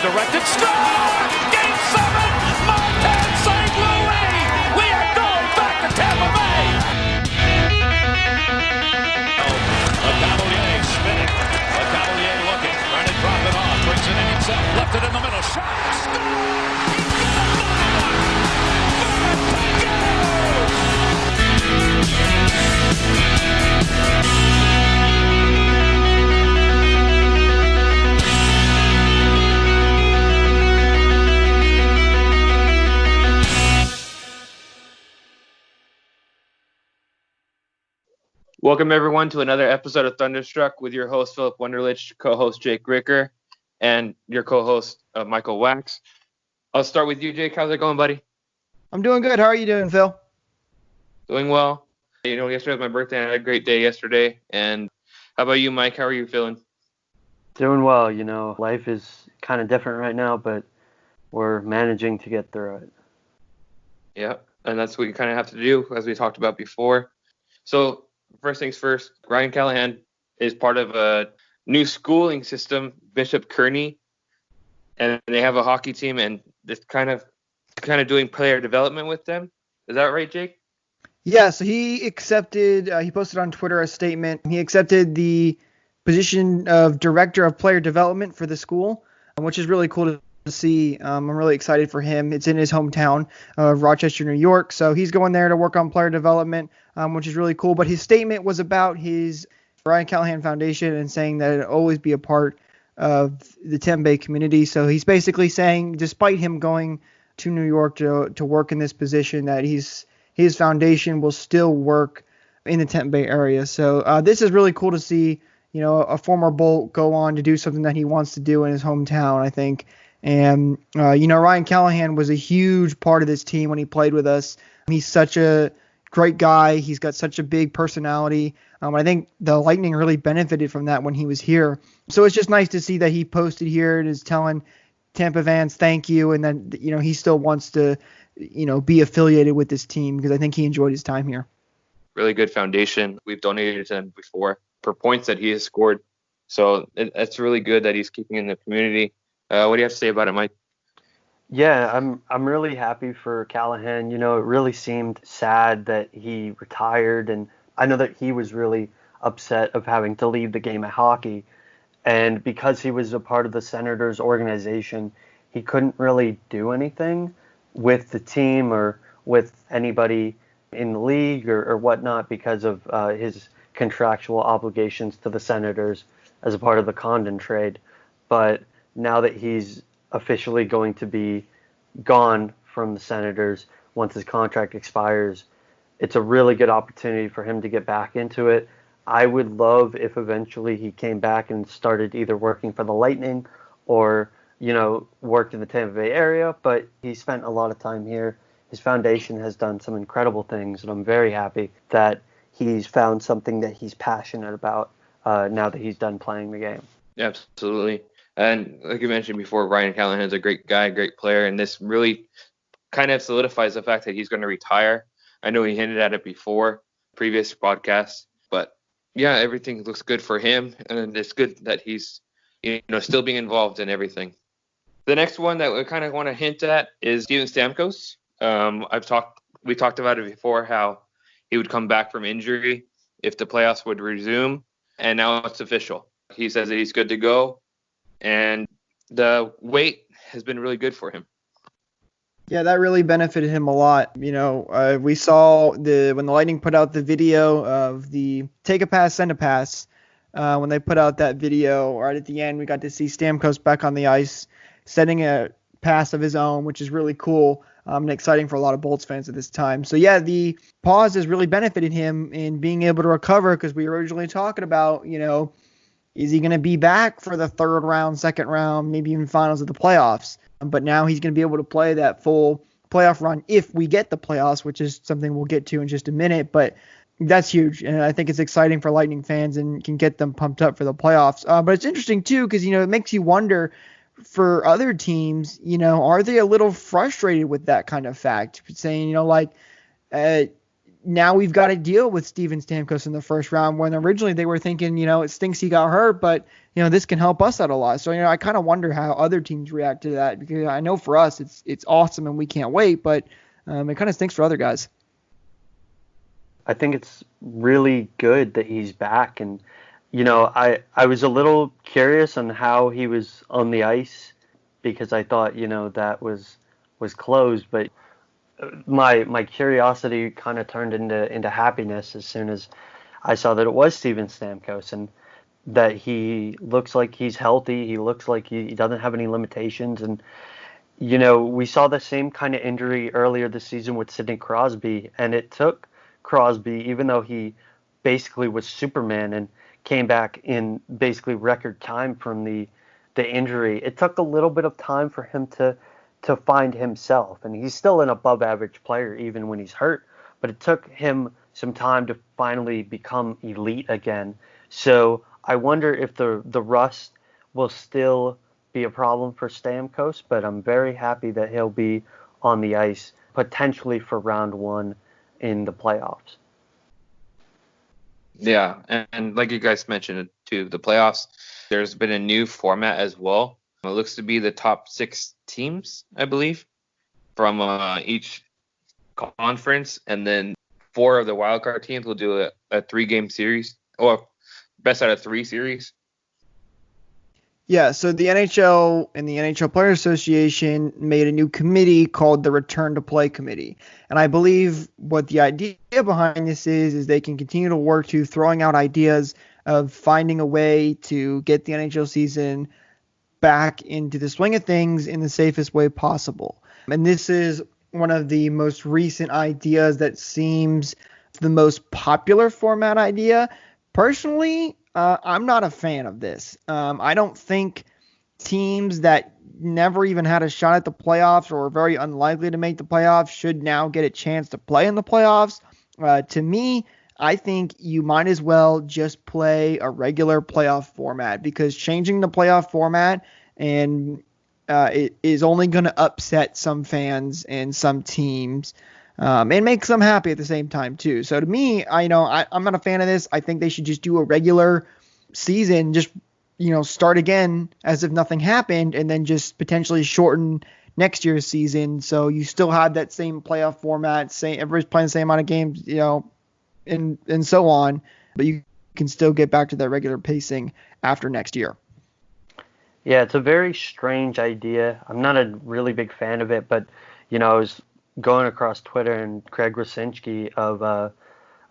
directed. Score! Game 7! Martin St. Louis! We are going back to Tampa Bay! A Cavalier spinning. A Cavalier looking. Trying to drop it off. Brings it in himself. Left it in the middle. Shot! Score! Welcome, everyone, to another episode of Thunderstruck with your host, Philip Wunderlich, co-host Jake Ricker, and your co-host, Michael Wax. I'll start with you, Jake. How's it going, buddy? I'm doing good. How are you doing, Phil? Doing well. You know, yesterday was my birthday, and I had a great day yesterday. And how about you, Mike? How are you feeling? Doing well. You know, life is kind of different right now, but we're managing to get through it. Yeah, and that's what you kind of have to do, as we talked about before. So, first things first, Ryan Callahan is part of a new schooling system, Bishop Kearney, and they have a hockey team, and it's kind of doing player development with them. Is that right, Jake? Yeah, so he accepted, he posted on Twitter a statement. He accepted the position of Director of Player Development for the school, which is really cool to see. I'm really excited for him. It's in his hometown of Rochester, New York. So he's going there to work on player development, which is really cool. But his statement was about his Ryan Callahan Foundation and saying that it'll always be a part of the Tampa Bay community. So he's basically saying, despite him going to New York to work in this position, that his foundation will still work in the Tampa Bay area. So this is really cool to see, you know, a former Bolt go on to do something that he wants to do in his hometown, I think. And, you know, Ryan Callahan was a huge part of this team when he played with us. He's such a great guy. He's got such a big personality. I think the Lightning really benefited from that when he was here. So it's just nice to see that he posted here and is telling Tampa fans thank you, and then, you know, he still wants to, you know, be affiliated with this team because I think he enjoyed his time here. Really good foundation. We've donated to him before for points that he has scored. So it's really good that he's keeping in the community. What do you have to say about it, Mike? Yeah, I'm really happy for Callahan. You know, it really seemed sad that he retired, and I know that he was really upset of having to leave the game of hockey. And because he was a part of the Senators organization, he couldn't really do anything with the team or with anybody in the league or whatnot because of his contractual obligations to the Senators as a part of the Condon trade. But now that he's officially going to be gone from the Senators once his contract expires, it's a really good opportunity for him to get back into it. I would love if eventually he came back and started either working for the Lightning or, you know, worked in the Tampa Bay area, but he spent a lot of time here. His foundation has done some incredible things, and I'm very happy that he's found something that he's passionate about now that he's done playing the game. Yeah, absolutely. And like you mentioned before, Ryan Callahan is a great guy, great player, and this really kind of solidifies the fact that he's going to retire. I know he hinted at it before, previous podcasts, but yeah, everything looks good for him, and it's good that he's, you know, still being involved in everything. The next one that we kind of want to hint at is Steven Stamkos. We talked about it before, how he would come back from injury if the playoffs would resume, and now it's official. He says that he's good to go, and the wait has been really good for him. Yeah, that really benefited him a lot. You know, we saw when the Lightning put out the video of the take a pass, send a pass. When they put out that video, right at the end, we got to see Stamkos back on the ice, sending a pass of his own, which is really cool and exciting for a lot of Bolts fans at this time. So yeah, the pause has really benefited him in being able to recover, because we were originally talking about, you know, is he going to be back for the third round, second round, maybe even finals of the playoffs? But now he's going to be able to play that full playoff run if we get the playoffs, which is something we'll get to in just a minute. But that's huge, and I think it's exciting for Lightning fans and can get them pumped up for the playoffs. But it's interesting, too, because, you know, it makes you wonder for other teams, you know, are they a little frustrated with that kind of fact? Saying, you know, like, now we've got to deal with Steven Stamkos in the first round when originally they were thinking, it stinks he got hurt, but, this can help us out a lot. So, I kind of wonder how other teams react to that, because I know for us it's awesome and we can't wait, but it kind of stinks for other guys. I think it's really good that he's back. And, I was a little curious on how he was on the ice, because I thought, that was closed, but my curiosity kind of turned into happiness as soon as I saw that it was Steven Stamkos, and that he looks like he's healthy. He looks like he doesn't have any limitations. And, we saw the same kind of injury earlier this season with Sidney Crosby, and it took Crosby, even though he basically was Superman and came back in basically record time from the injury, it took a little bit of time for him to find himself. And he's still an above average player even when he's hurt, but it took him some time to finally become elite again. So I wonder if the rust will still be a problem for Stamkos, but I'm very happy that he'll be on the ice potentially for round one in the playoffs. Yeah, and like you guys mentioned too, the playoffs, there's been a new format as well. It looks to be the top 6 teams, I believe, from each conference, and then 4 of the wildcard teams will do a 3-game series, or best out of 3 series. Yeah, so the NHL and the NHL Players Association made a new committee called the Return to Play Committee. And I believe what the idea behind this is they can continue to work to throwing out ideas of finding a way to get the NHL season back into the swing of things in the safest way possible. And this is one of the most recent ideas that seems the most popular format idea. Personally, I'm not a fan of this. I don't think teams that never even had a shot at the playoffs or are very unlikely to make the playoffs should now get a chance to play in the playoffs. To me, I think you might as well just play a regular playoff format, because changing the playoff format and it is only going to upset some fans and some teams. And make them happy at the same time too. So to me, I'm not a fan of this. I think they should just do a regular season, just start again as if nothing happened, and then just potentially shorten next year's season. So you still have that same playoff format, everybody's playing the same amount of games, and so on, but you can still get back to that regular pacing after next year. Yeah, it's a very strange idea. I'm not a really big fan of it, but I was going across Twitter, and Craig Rosinski of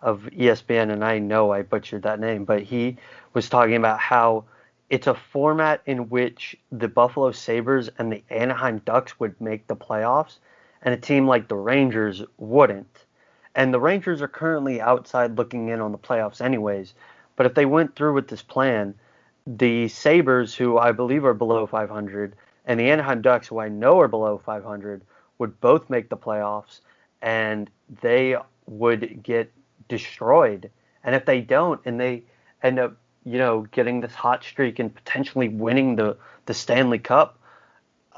ESPN, and I know I butchered that name, but he was talking about how it's a format in which the Buffalo Sabres and the Anaheim Ducks would make the playoffs, and a team like the Rangers wouldn't. And the Rangers are currently outside looking in on the playoffs anyways, but if they went through with this plan, the Sabres, who I believe are below 500, and the Anaheim Ducks, who I know are below 500, would both make the playoffs, and they would get destroyed. And if they don't, and they end up, getting this hot streak and potentially winning the Stanley Cup,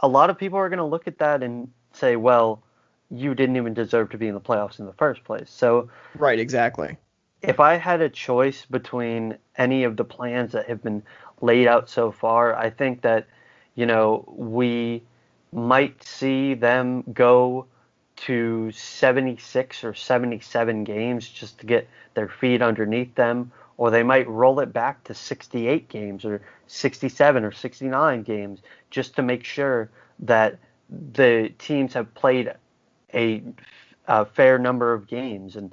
a lot of people are going to look at that and say, well, you didn't even deserve to be in the playoffs in the first place. So, right, exactly. If I had a choice between any of the plans that have been laid out so far, I think that, we might see them go to 76 or 77 games just to get their feet underneath them, or they might roll it back to 68 games or 67 or 69 games just to make sure that the teams have played a fair number of games. And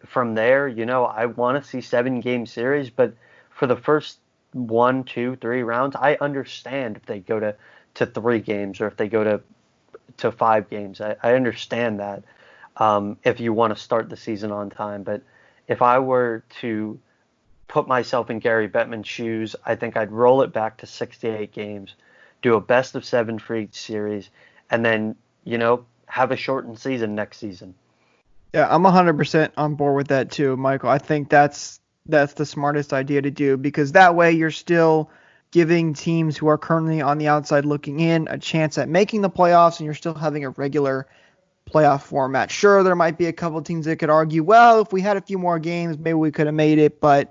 from there, I want to see 7-game series, but for the first 1, 2, 3 rounds, I understand if they go to 3 games or if they go to 5 games. I understand that if you want to start the season on time. But if I were to put myself in Gary Bettman's shoes, I think I'd roll it back to 68 games, do a best of 7 for each series, and then, have a shortened season next season. Yeah, I'm 100% on board with that too, Michael. I think that's the smartest idea to do, because that way you're still giving teams who are currently on the outside looking in a chance at making the playoffs, and you're still having a regular playoff format. Sure, there might be a couple teams that could argue, well, if we had a few more games, maybe we could have made it, but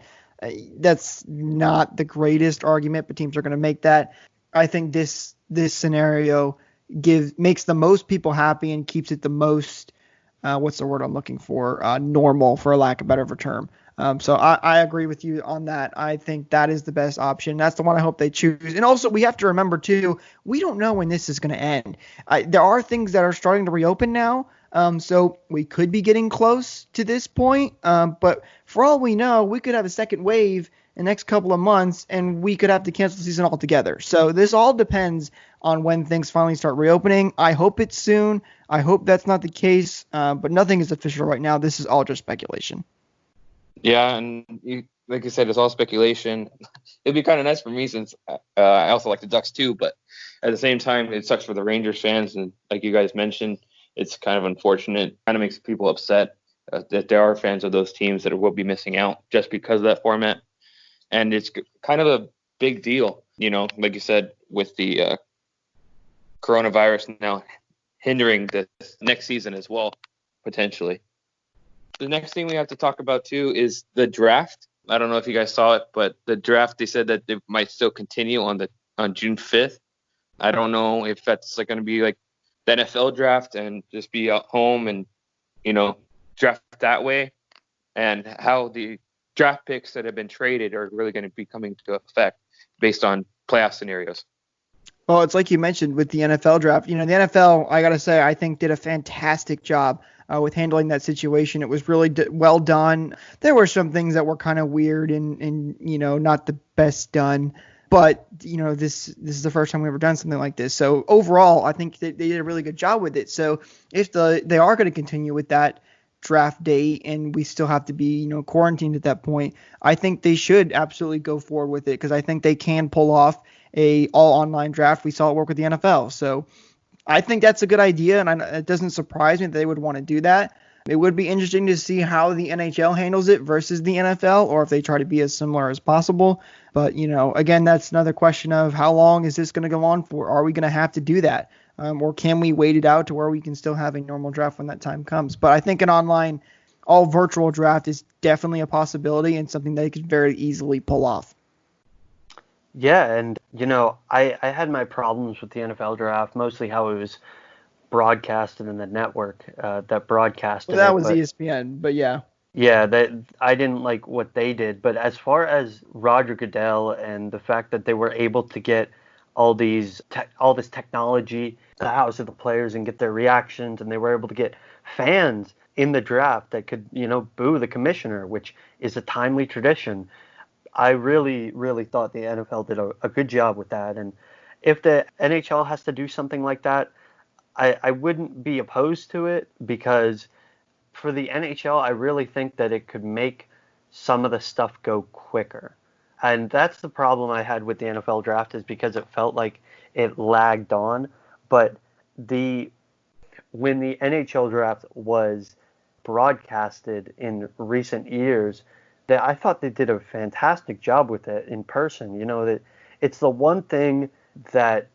that's not the greatest argument, but teams are going to make that. I think this scenario makes the most people happy and keeps it the most, what's the word I'm looking for, normal, for lack of a better term. So I agree with you on that. I think that is the best option. That's the one I hope they choose. And also, we have to remember, too, we don't know when this is going to end. There are things that are starting to reopen now, so we could be getting close to this point. But for all we know, we could have a second wave in the next couple of months, and we could have to cancel the season altogether. So this all depends on when things finally start reopening. I hope it's soon. I hope that's not the case, but nothing is official right now. This is all just speculation. Yeah, and like you said, it's all speculation. It'd be kind of nice for me since I also like the Ducks too, but at the same time, it sucks for the Rangers fans. And like you guys mentioned, it's kind of unfortunate. Kind of makes people upset that there are fans of those teams that will be missing out just because of that format. And it's kind of a big deal, like you said, with the coronavirus now hindering this next season as well, potentially. The next thing we have to talk about, too, is the draft. I don't know if you guys saw it, but the draft, they said that it might still continue on June 5th. I don't know if that's going to be like the NFL draft and just be at home and, draft that way, and how the draft picks that have been traded are really going to be coming to effect based on playoff scenarios. Well, it's like you mentioned with the NFL draft. The NFL, I got to say, I think did a fantastic job with handling that situation. It was really well done. There were some things that were kind of weird and not the best done. But, this is the first time we've ever done something like this. So overall, I think they did a really good job with it. So if they are going to continue with that draft date and we still have to be, quarantined at that point, I think they should absolutely go forward with it, because I think they can pull off a all online draft. We saw it work with the NFL. So I think that's a good idea, and it doesn't surprise me that they would want to do that. It would be interesting to see how the NHL handles it versus the NFL, or if they try to be as similar as possible. But, again, that's another question of how long is this going to go on for? Are we going to have to do that? Or can we wait it out to where we can still have a normal draft when that time comes? But I think an online, all virtual draft is definitely a possibility and something they could very easily pull off. Yeah, and, I had my problems with the NFL draft, mostly how it was broadcasted in the network that broadcasted that was ESPN, but yeah. Yeah, I didn't like what they did. But as far as Roger Goodell and the fact that they were able to get all this technology to the house of the players and get their reactions, and they were able to get fans in the draft that could, boo the commissioner, which is a timely tradition. I really, really thought the NFL did a good job with that. And if the NHL has to do something like that, I wouldn't be opposed to it, because for the NHL, I really think that it could make some of the stuff go quicker. And that's the problem I had with the NFL draft, is because it felt like it lagged on. But when the NHL draft was broadcasted in recent years, that I thought they did a fantastic job with it in person. That it's the one thing that,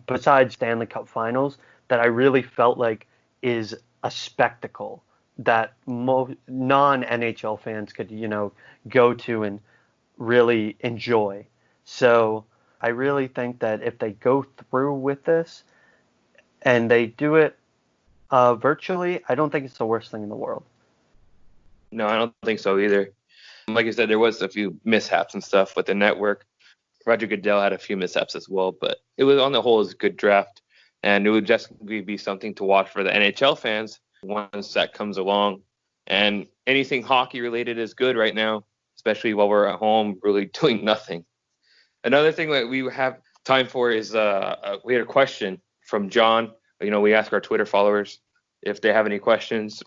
besides Stanley Cup Finals, that I really felt like is a spectacle that non-NHL fans could, go to and really enjoy. So I really think that if they go through with this and they do it virtually, I don't think it's the worst thing in the world. No, I don't think so either. Like I said, there was a few mishaps and stuff with the network. Roger Goodell had a few mishaps as well, but it was, on the whole, is a good draft, and it would just be something to watch for the NHL fans once that comes along. And anything hockey related is good right now, especially while we're at home really doing nothing. Another thing that we have time for is we had a question from John. We ask our Twitter followers if they have any questions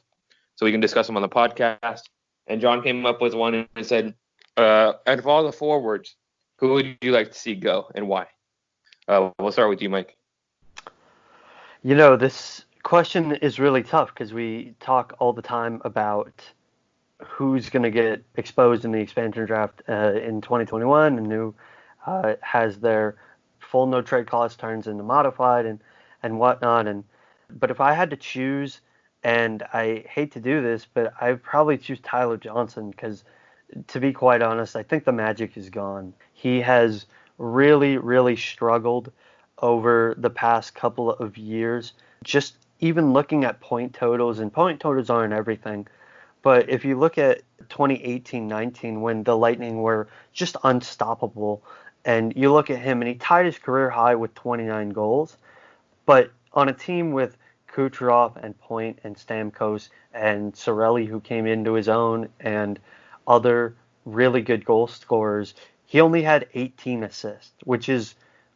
so we can discuss them on the podcast. And John came up with one and said, out of all the forwards, who would you like to see go and why? We'll start with you, Mike. This question is really tough, because we talk all the time about who's going to get exposed in the expansion draft in 2021 and who has their full no trade clause turns into modified and whatnot. But if I had to choose, And I hate to do this, but I probably choose Tyler Johnson because, to be quite honest, I think the magic is gone. He has really, really struggled over the past couple of years. Just even looking at point totals, and point totals aren't everything, but if you look at 2018-19 when the Lightning were just unstoppable, and you look at him and he tied his career high with 29 goals, but on a team with Kucherov and Point and Stamkos and Cirelli, who came into his own, and other really good goal scorers, he only had 18 assists, which is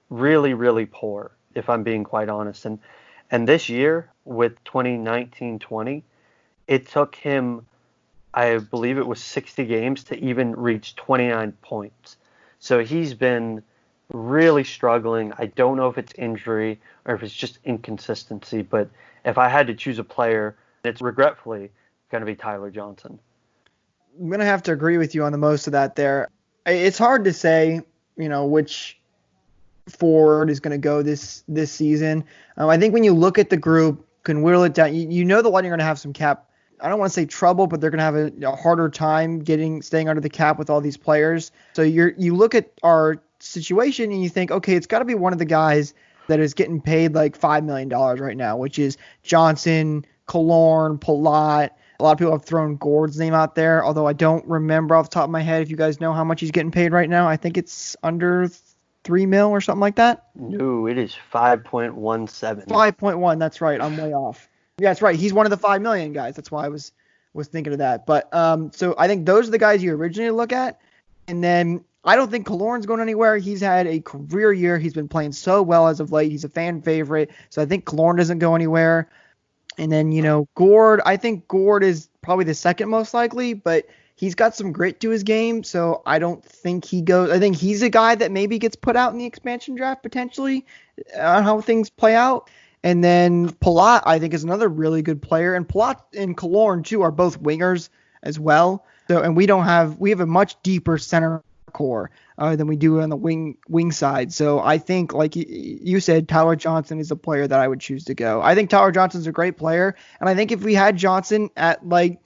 really, really poor, if I'm being quite honest. And this year, with 2019-20, it took him, I believe it was 60 games to even reach 29 points. So he's been really struggling. I don't know if it's injury or if it's just inconsistency, but if I had to choose a player, it's regretfully going to be Tyler Johnson. I'm going to have to agree with you on the most of that there. It's hard to say, which forward is going to go this season. I think when you look at the group, can whittle it down, the Lightning are going to have some cap. I don't want to say trouble, but they're going to have a harder time staying under the cap with all these players. So you look at our situation and you think, okay, it's got to be one of the guys that is getting paid like $5 million right now, which is Johnson, Killorn, Palat. A lot of people have thrown Gord's name out there, although I don't remember off the top of my head if you guys know how much he's getting paid right now. I think it's under $3 million or something like that. No, it is 5.17. 5.1. That's right. I'm way off. Yeah, that's right. He's one of the 5 million guys. That's why I was thinking of that. But so I think those are the guys you originally look at. And then I don't think Killorn's going anywhere. He's had a career year. He's been playing so well as of late. He's a fan favorite. So I think Killorn doesn't go anywhere. And then, Gord, I think Gord is probably the second most likely, but he's got some grit to his game. So I don't think he goes. I think he's a guy that maybe gets put out in the expansion draft potentially on how things play out. And then Palat, I think, is another really good player. And Palat and Killorn, too, are both wingers as well. So, and we have a much deeper center core than we do on the wing side. So I think, like you said, Tyler Johnson is a player that I would choose to go. I think Tyler Johnson's a great player. And I think if we had Johnson at like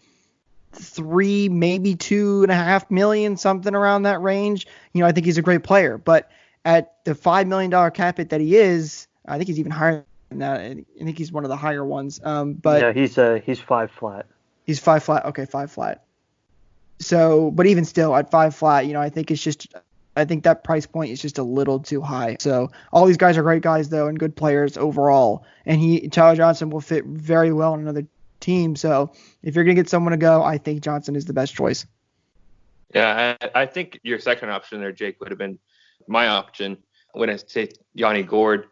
3, maybe 2.5 million, something around that range, I think he's a great player. But at the $5 million cap hit that he is, I think he's even higher than that. I think he's one of the higher ones. But yeah, he's 5 flat. He's 5 flat. Okay, 5 flat. So, but even still at 5 flat, I think that price point is just a little too high. So all these guys are great guys though, and good players overall. And Tyler Johnson will fit very well in another team. So if you're going to get someone to go, I think Johnson is the best choice. Yeah, I think your second option there, Jake, would have been my option when I say Yanni Gord.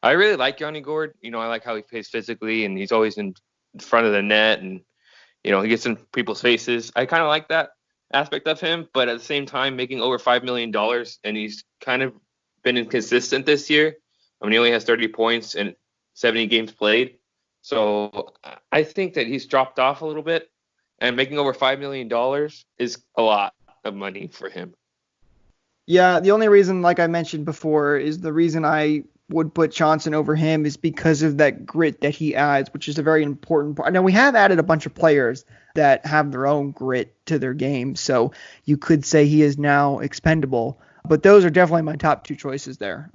I really like Yanni Gord. I like how he plays physically, and he's always in front of the net, and he gets in people's faces. I kind of like that aspect of him, but at the same time, making over $5 million, and he's kind of been inconsistent this year. He only has 30 points and 70 games played. So I think that he's dropped off a little bit, and making over $5 million is a lot of money for him. Yeah, the only reason, like I mentioned before, is the reason I would put Johnson over him is because of that grit that he adds, which is a very important part. Now, we have added a bunch of players that have their own grit to their game, so you could say he is now expendable. But those are definitely my top 2 choices there.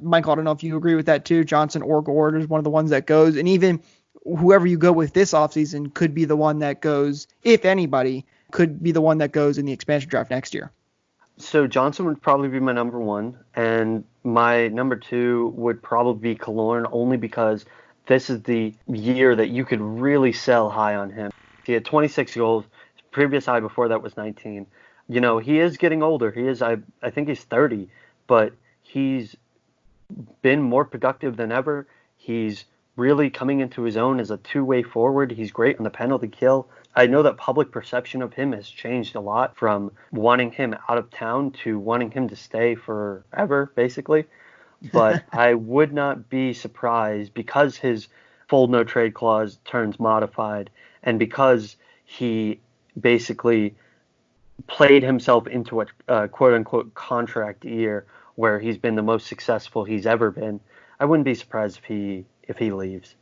Michael, I don't know if you agree with that too. Johnson or Gord is one of the ones that goes. And even whoever you go with this offseason could be the one that goes, if anybody, could be the one that goes in the expansion draft next year. So Johnson would probably be my number 1, and my number 2 would probably be Killorn, only because this is the year that you could really sell high on him. He had 26 goals. His previous high before that was 19. He is getting older. He is, I think he's 30, but he's been more productive than ever. He's really coming into his own as a two-way forward. He's great on the penalty kill. I know that public perception of him has changed a lot from wanting him out of town to wanting him to stay forever, basically. But I would not be surprised, because his full no trade clause turns modified, and because he basically played himself into a quote-unquote contract year where he's been the most successful he's ever been, I wouldn't be surprised if he leaves.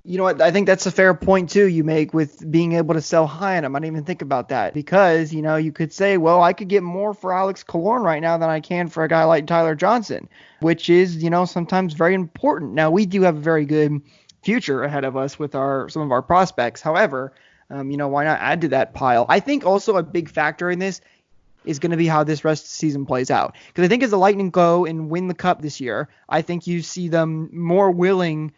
You know what? I think that's a fair point too you make with being able to sell high on him. I didn't even think about that because, you could say, well, I could get more for Alex Killorn right now than I can for a guy like Tyler Johnson, which is, sometimes very important. Now, we do have a very good future ahead of us with some of our prospects. However, why not add to that pile? I think also a big factor in this is going to be how this rest of the season plays out. Because I think as the Lightning go and win the Cup this year, I think you see them more willing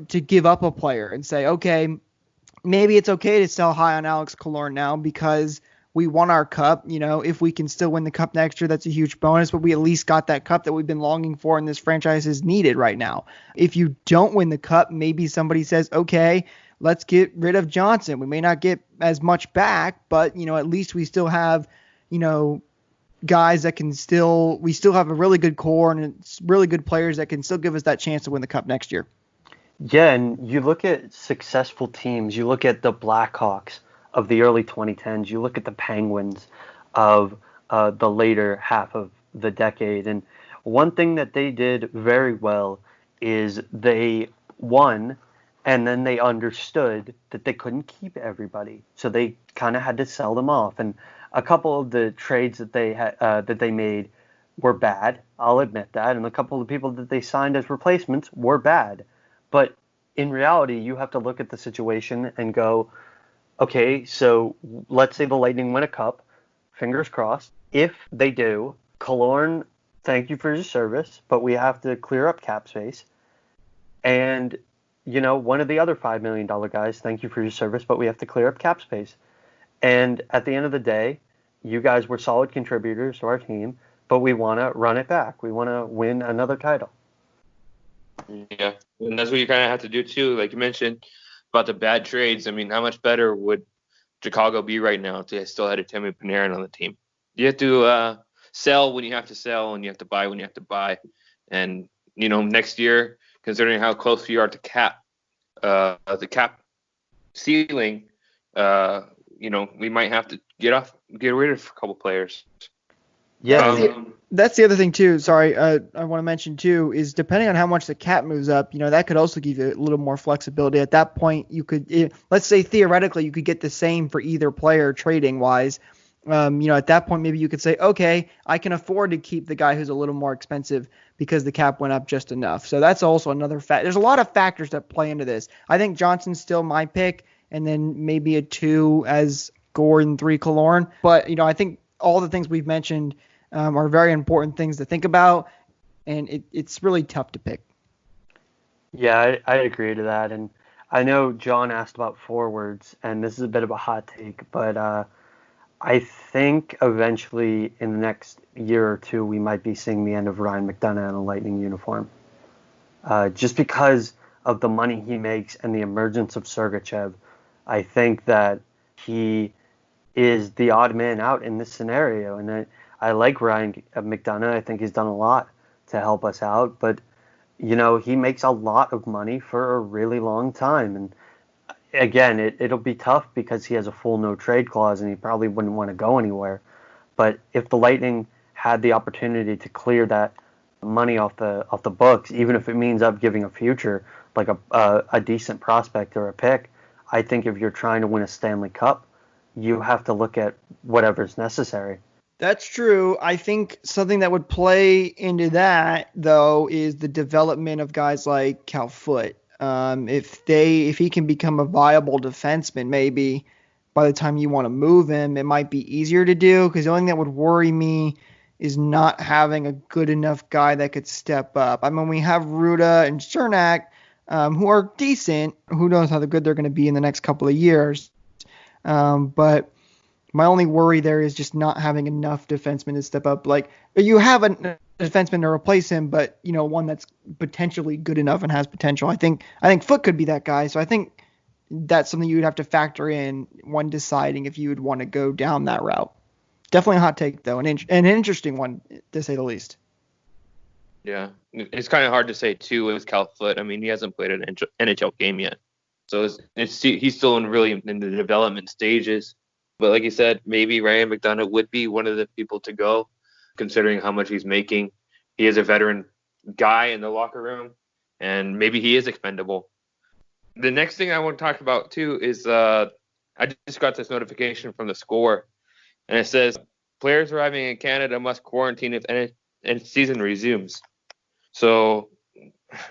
to give up a player and say, okay, maybe it's okay to sell high on Alex Killorn now because we won our Cup. If we can still win the Cup next year, that's a huge bonus, but we at least got that Cup that we've been longing for and this franchise is needed right now. If you don't win the Cup, maybe somebody says, okay, let's get rid of Johnson. We may not get as much back, but, at least we still have, guys that we still have a really good core and it's really good players that can still give us that chance to win the Cup next year. Yeah, and you look at successful teams. You look at the Blackhawks of the early 2010s. You look at the Penguins of the later half of the decade. And one thing that they did very well is they won, and then they understood that they couldn't keep everybody. So they kind of had to sell them off. And a couple of the trades that they made were bad. I'll admit that. And a couple of the people that they signed as replacements were bad. But in reality, you have to look at the situation and go, okay, so let's say the Lightning win a Cup, fingers crossed. If they do, Killorn, thank you for your service, but we have to clear up cap space. And, one of the other $5 million guys, thank you for your service, but we have to clear up cap space. And at the end of the day, you guys were solid contributors to our team, but we want to run it back. We want to win another title. Yeah, and that's what you kind of have to do too. Like you mentioned about the bad trades. I mean, how much better would Chicago be right now if they still had a Temi Panarin on the team? You have to sell when you have to sell, and you have to buy when you have to buy. And next year, considering how close we are to the cap ceiling, we might have to get rid of a couple players. Yeah. That's the other thing too. Sorry, I want to mention too is depending on how much the cap moves up, that could also give you a little more flexibility. At that point, you could, let's say theoretically, you could get the same for either player trading wise. At that point, maybe you could say, okay, I can afford to keep the guy who's a little more expensive because the cap went up just enough. So that's also another fact. There's a lot of factors that play into this. I think Johnson's still my pick, and then maybe a 2 as Gordon, 3 Killorn. But I think all the things we've mentioned are very important things to think about, and it's really tough to pick. Yeah, I agree to that. And I know John asked about forwards, and this is a bit of a hot take, but I think eventually in the next year or two, we might be seeing the end of Ryan McDonagh in a Lightning uniform. Just because of the money he makes and the emergence of Sergachev, I think that he is the odd man out in this scenario. And I like Ryan McDonagh. I think he's done a lot to help us out. But, he makes a lot of money for a really long time. And again, it'll be tough because he has a full no trade clause and he probably wouldn't want to go anywhere. But if the Lightning had the opportunity to clear that money off the books, even if it means up giving a future, like a decent prospect or a pick, I think if you're trying to win a Stanley Cup, you have to look at whatever's necessary. That's true. I think something that would play into that, though, is the development of guys like Cal Foote. If he can become a viable defenseman, maybe by the time you want to move him, it might be easier to do. Because the only thing that would worry me is not having a good enough guy that could step up. I mean, we have Ruda and Cernak, who are decent. Who knows how good they're going to be in the next couple of years. But my only worry there is just not having enough defensemen to step up. Like, you have a defenseman to replace him, but one that's potentially good enough and has potential. I think Foote could be that guy. So I think that's something you would have to factor in when deciding if you would want to go down that route. Definitely a hot take though, an interesting one to say the least. Yeah, it's kind of hard to say too with Cal Foote. I mean, he hasn't played an NHL game yet, so he's still in the development stages. But like you said, maybe Ryan McDonagh would be one of the people to go, considering how much he's making. He is a veteran guy in the locker room, and maybe he is expendable. The next thing I want to talk about too is I just got this notification from the Score, and it says players arriving in Canada must quarantine if any season resumes. So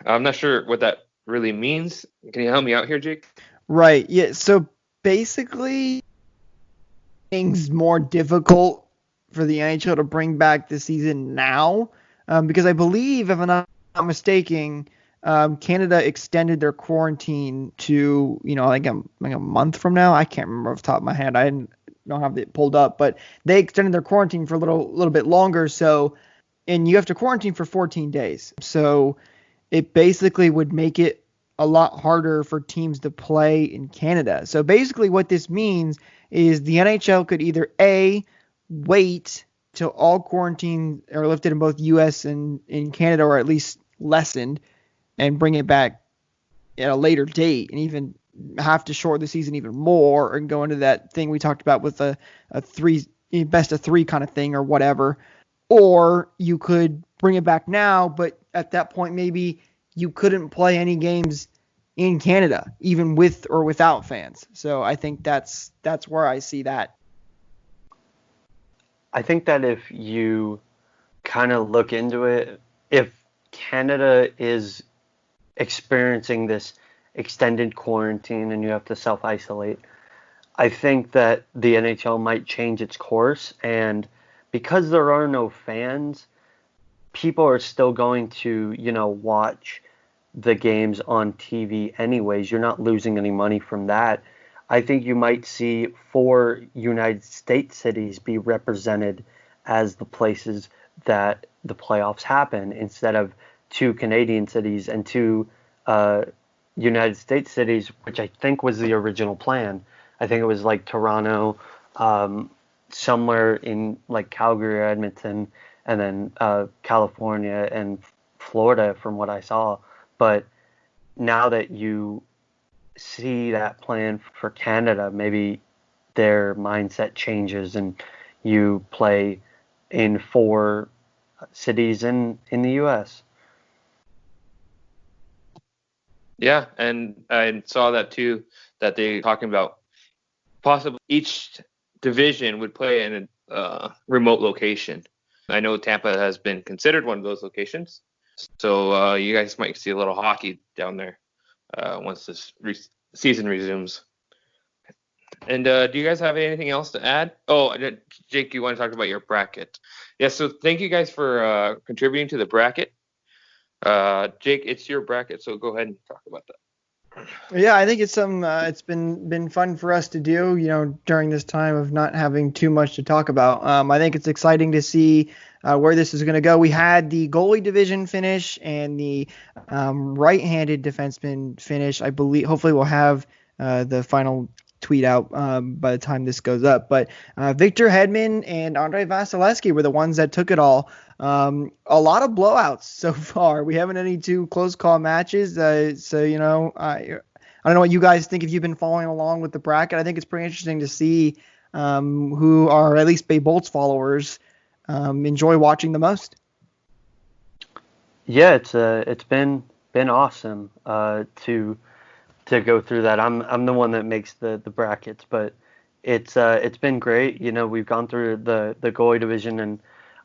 I'm not sure what that really means. Can you help me out here, Jake? Right. Yeah. So basically, things more difficult for the NHL to bring back the season now, because I believe, if I'm not mistaken, Canada extended their quarantine to like a month from now. I can't remember off the top of my head. I don't have it pulled up, but they extended their quarantine for a little bit longer. So, and you have to quarantine for 14 days. So it basically would make it a lot harder for teams to play in Canada. So basically what this means is the NHL could either A, wait till all quarantine are lifted in both US and in Canada, or at least lessened, and bring it back at a later date, and even have to shorten the season even more and go into that thing we talked about with a three best of three kind of thing or whatever. Or you could bring it back now, but at that point maybe you couldn't play any games in Canada, even with or without fans. So I think that's where I see that. I think that if you kind of look into it, if Canada is experiencing this extended quarantine and you have to self-isolate, I think that the NHL might change its course. And because there are no fans, people are still going to, watch the games on TV anyways. You're not losing any money from that. I think you might see 4 United States cities be represented as the places that the playoffs happen, instead of 2 Canadian cities and 2 United States cities, which I think was the original plan. I think it was like Toronto, somewhere in like Calgary or Edmonton, and then California and Florida from what I saw. But now that you see that plan for Canada, maybe their mindset changes and you play in 4 cities in the U.S. Yeah, and I saw that too, that they're talking about possibly each division would play in a remote location. I know Tampa has been considered one of those locations, so you guys might see a little hockey down there once this season resumes. And do you guys have anything else to add? Oh, Jake, you want to talk about your bracket? Yeah, so thank you guys for contributing to the bracket. Jake, it's your bracket, so go ahead and talk about that. Yeah, I think it's it's been fun for us to do, during this time of not having too much to talk about. I think it's exciting to see where this is going to go. We had the goalie division finish and the right-handed defenseman finish. I believe, hopefully we'll have the final tweet out by the time this goes up. But Victor Hedman and Andrei Vasilevsky were the ones that took it all. A lot of blowouts so far. We haven't had any 2 close call matches. So I don't know what you guys think if you've been following along with the bracket. I think it's pretty interesting to see who are at least Bay Bolts followers enjoy watching the most. Yeah, it's been awesome to go through that. I'm the one that makes the brackets, but it's been great. We've gone through the goalie division, and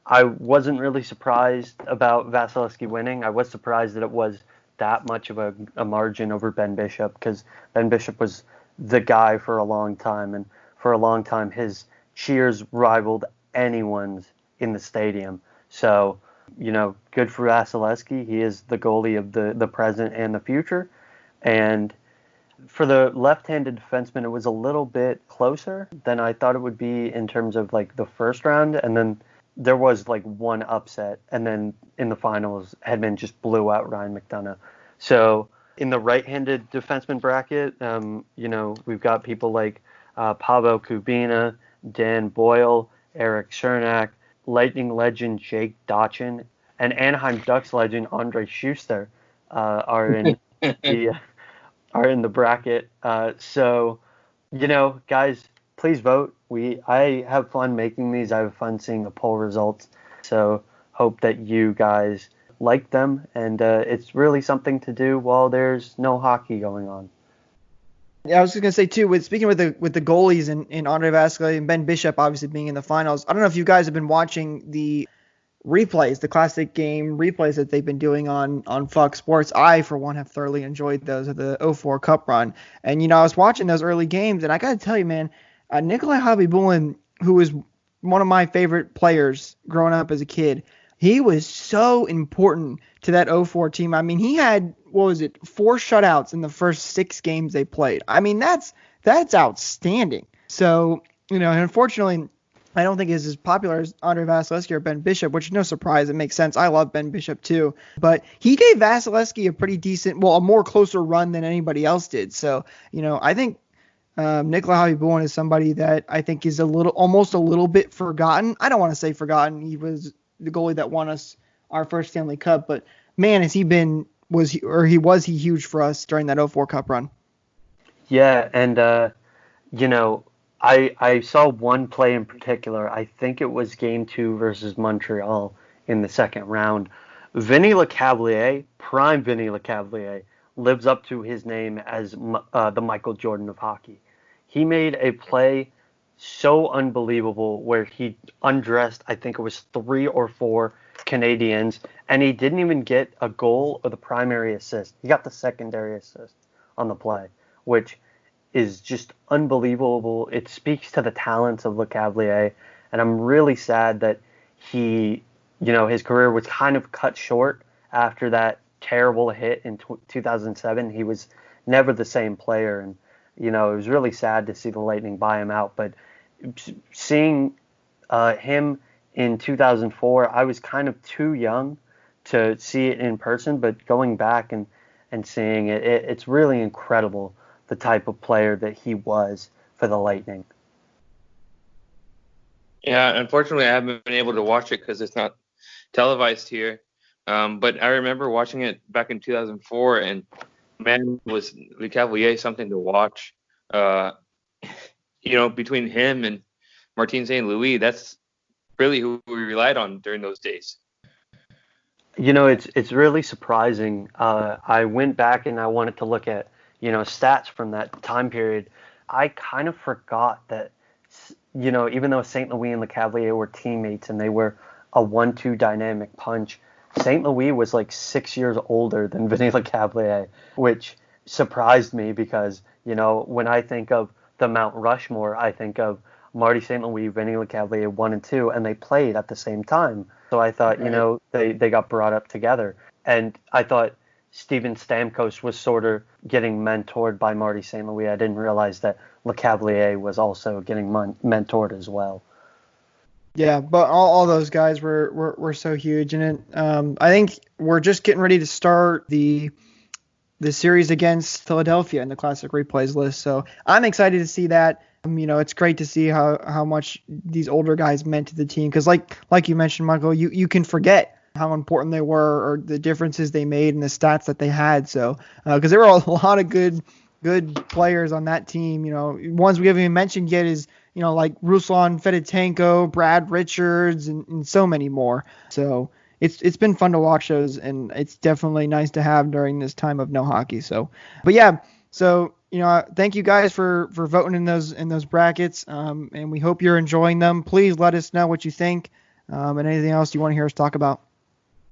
I wasn't really surprised about Vasilevsky winning. I was surprised that it was that much of a margin over Ben Bishop, because Ben Bishop was the guy for a long time, and for a long time his cheers rivaled anyone's in the stadium. So, good for Vasilevsky. He is the goalie of the present and the future. And for the left-handed defenseman, it was a little bit closer than I thought it would be in terms of like the first round. And then there was like one upset. And then in the finals, Hedman just blew out Ryan McDonough. So in the right-handed defenseman bracket, we've got people like Pavel Kubina, Dan Boyle, Eric Cernak, Lightning legend Jake Dotchin, and Anaheim Ducks legend Andre Schuster are in the bracket. So, guys, please vote. I have fun making these. I have fun seeing the poll results. So hope that you guys like them, and it's really something to do while there's no hockey going on. Yeah, I was just gonna say too. Speaking with the goalies and Andre Vasquez and Ben Bishop obviously being in the finals. I don't know if you guys have been watching the replays, the classic game replays that they've been doing on Fox Sports. I, for one, have thoroughly enjoyed those of the '04 Cup run. And, I was watching those early games, and I got to tell you, man, Nikolai Khabibulin, who was one of my favorite players growing up as a kid, he was so important to that '04 team. I mean, he had, 4 shutouts in the first 6 games they played. I mean, that's outstanding. So, unfortunately, I don't think is as popular as Andre Vasilevsky or Ben Bishop, which is no surprise. It makes sense. I love Ben Bishop too. But he gave Vasilevsky a pretty decent, a more closer run than anybody else did. So, I think Nikolai Khabibulin is somebody that I think is almost a little bit forgotten. I don't want to say forgotten. He was the goalie that won us our first Stanley Cup. But, man, was he huge for us during that '04 Cup run? Yeah, and, I saw one play in particular. I think it was Game 2 versus Montreal in the second round. Vinny Lecavalier, prime Vinny Lecavalier, lives up to his name as the Michael Jordan of hockey. He made a play so unbelievable where he undressed, I think it was 3 or 4 Canadians, and he didn't even get a goal or the primary assist. He got the secondary assist on the play, which is just unbelievable. It speaks to the talents of Lecavalier, and I'm really sad that he, his career was kind of cut short after that terrible hit in 2007. He was never the same player, and, it was really sad to see the Lightning buy him out. But seeing him in 2004, I was kind of too young to see it in person, but going back and seeing it, it's really incredible the type of player that he was for the Lightning. Yeah, unfortunately, I haven't been able to watch it because it's not televised here. But I remember watching it back in 2004, and man, was Le Cavalier something to watch. Between him and Martin St. Louis, that's really who we relied on during those days. It's really surprising. I went back and I wanted to look at stats from that time period. I kind of forgot that, even though St. Louis and Lecavalier were teammates and they were a 1-2 dynamic punch, St. Louis was like 6 years older than Vinny Lecavalier, which surprised me because, when I think of the Mount Rushmore, I think of Marty St. Louis, Vinny Lecavalier 1 and 2, and they played at the same time. So I thought, they got brought up together. And I thought Steven Stamkos was sort of getting mentored by Marty St. Louis. I didn't realize that Lecavalier was also getting mentored as well. Yeah, but all those guys were so huge, and I think we're just getting ready to start the series against Philadelphia in the Classic Replays list. So I'm excited to see that. It's great to see how much these older guys meant to the team because, like you mentioned, Michael, you can forget how important they were or the differences they made and the stats that they had. So because there were a lot of good players on that team. Ones we haven't even mentioned yet is like Ruslan Fedotenko, Brad Richards, and so many more. So it's been fun to watch those, and it's definitely nice to have during this time of no hockey. So, but yeah, so thank you guys for voting in those brackets, and we hope you're enjoying them. Please let us know what you think, and anything else you want to hear us talk about.